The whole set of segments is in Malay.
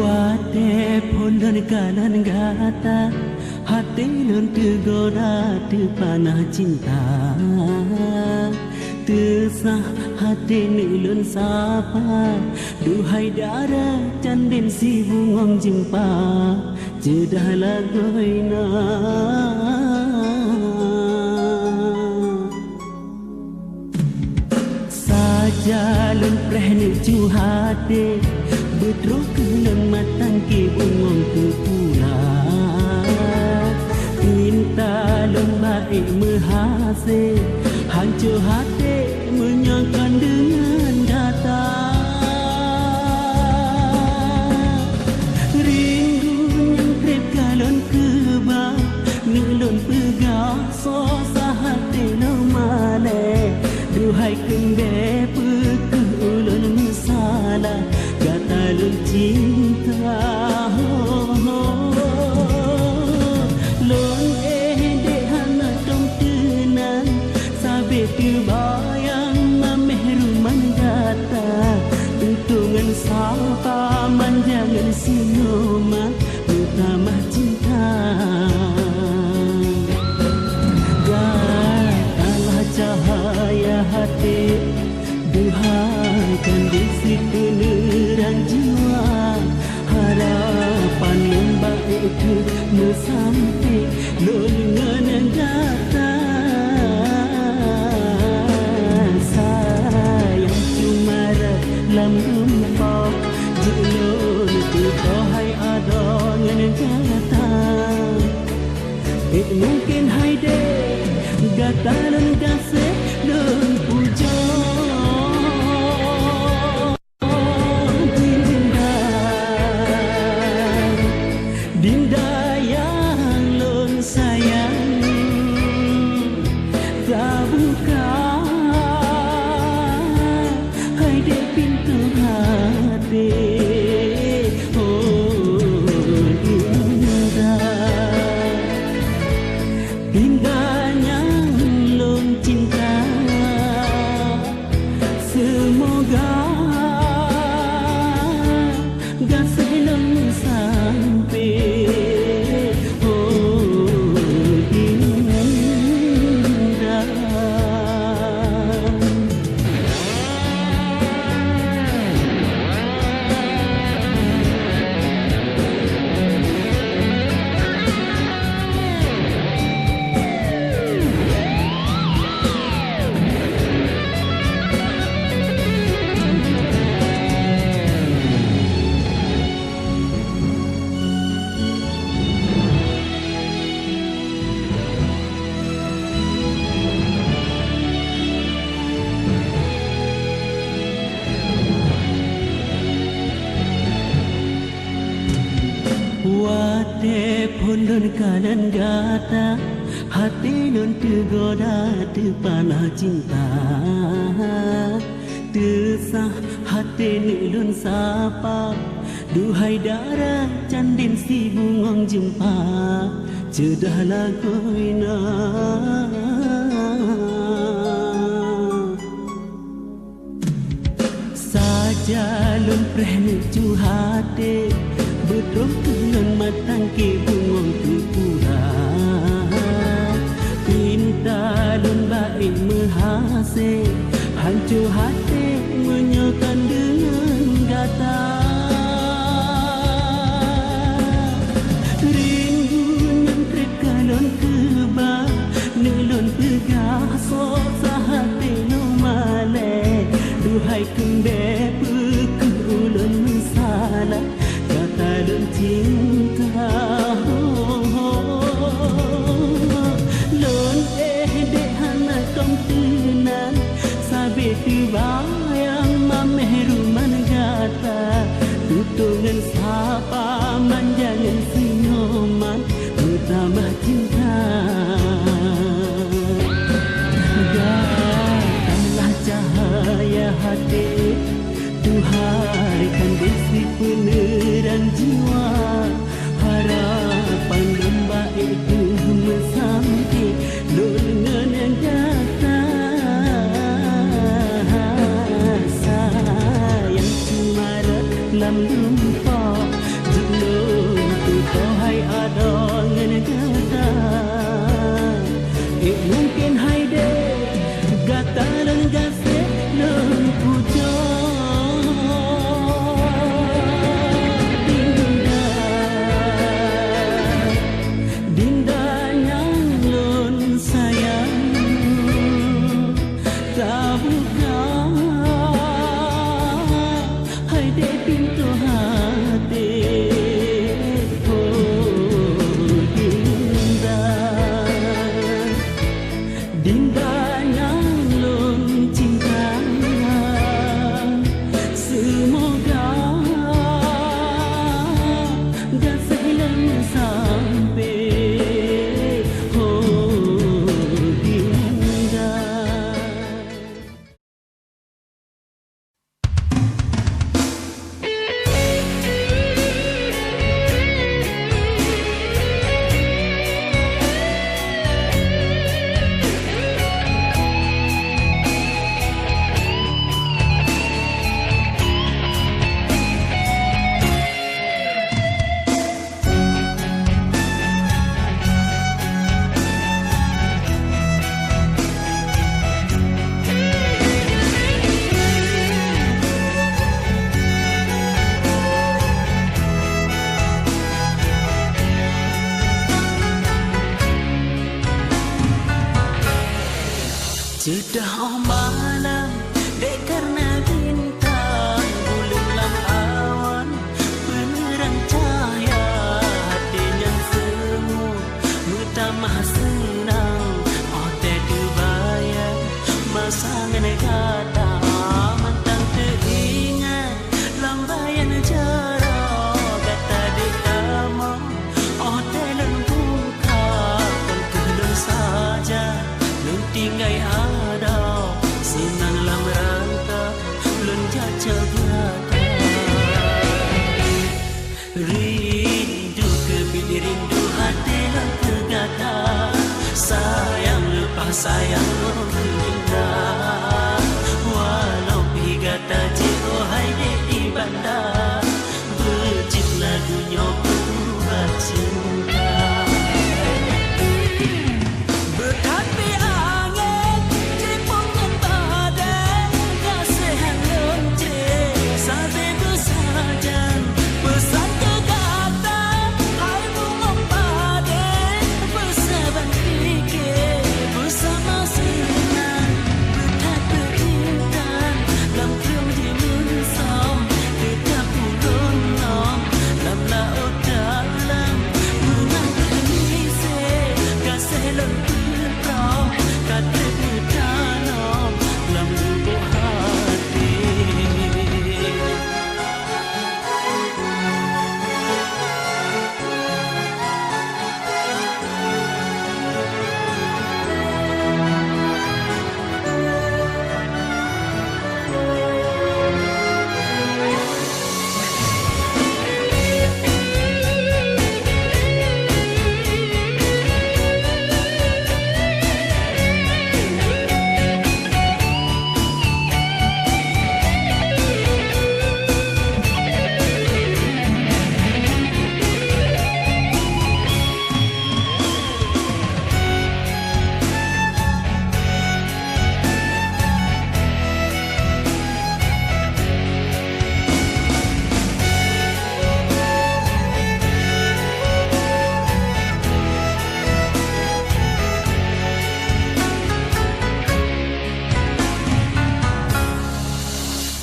Wate pondon kanan gata hati lun tergoda terpanah cinta tersah hati ni lun sapa duhai darah candin si bungong jempa jedah lagoina saja lun prehni ju hati betruk kelon matang ke bungong tu pula cinta lon baik mehase hancur hati menyangkan dengan data rindu yang krep kalon keba ngelon pegah sosa hati no male duhai kembe peku ulun misalah lun cinta lun dek hana dong tenang sabe terbayang mameh rumah data tuntungan sapa manjangan sinoma utamah cinta gatalah cahaya hati duhaikan disi penerang jiwa harapan lembah itu mesampai lolongan yang datang sayang cuma dalam rumpah jelur itu tohai ada yang datang mungkin haide gatalan kasih lun puja Dinda yang lun sayang tak buka hai dek pintu hati oh Dinda Dinda yang lun cinta semoga gasih lun sampai Wate pondon kanan gata hati lun tergoda terpanah cinta tersah hati ni lun sapa duhai darah candin si bungong jempa jedah lagoina saja lun prehni ju hati betul kelon matang ke bungong tu pula cinta lun baik mehase hancur hati menyokan dengan gata rindu yang terkalon keba nelon pegah sosa hati no male duhai kembe peku ulun misalah lun cinta lun dek hana tong tenang sabe terbayang mameh rumah gata tutungan sapa manjangan sinyoman utamah cinta gatalah cahaya hati Tuhaikan desi penerang jiwa harapan lembah itu mesampai lolongan yang datang Dindanya lun cinta semoga dasar lama sampai dinda. Sudah malam dek karena bintang bulan awan penerang cahaya hatinya semu mutamah senang oh tak bayar masangan kata mentang teringat lambayan jarak kata dek kamu oh dalam buka penkelun saja lun tinggai senanglah merangkak lun jajah berada rindu kebid rindu hati lah tergata sayang lepas sayang berlinda walau pigata jiro hai di bandar berjitlah dunia berubah cinta.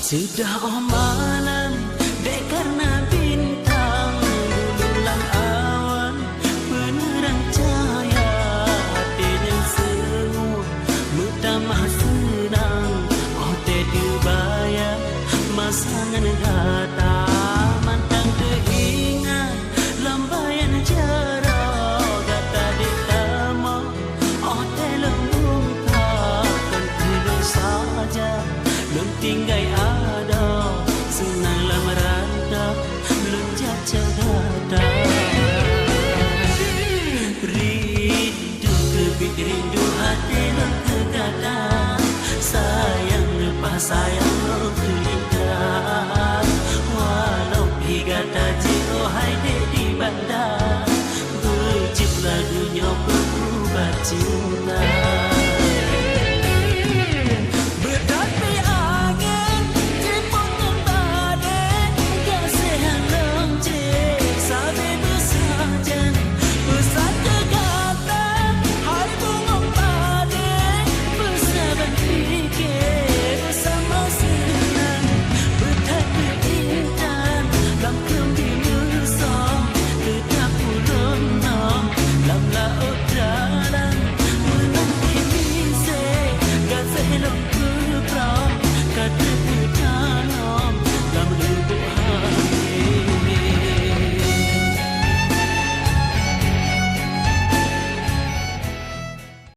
Sudah malam dek karena bintang bulan awan penerang cahaya hatinya semu mutamah senang oh tak bayar masangan kata mantang teringat lambayan jarak kata dek tamu oh dalam muka kan dulu saja lun tinggai senanglah merantau lun jajah gada rindu kebid rindu hati lun tergada sayang lepas sayang berlinda walau pigata jiro hai di bandar berjiblah dunia berubah cinta.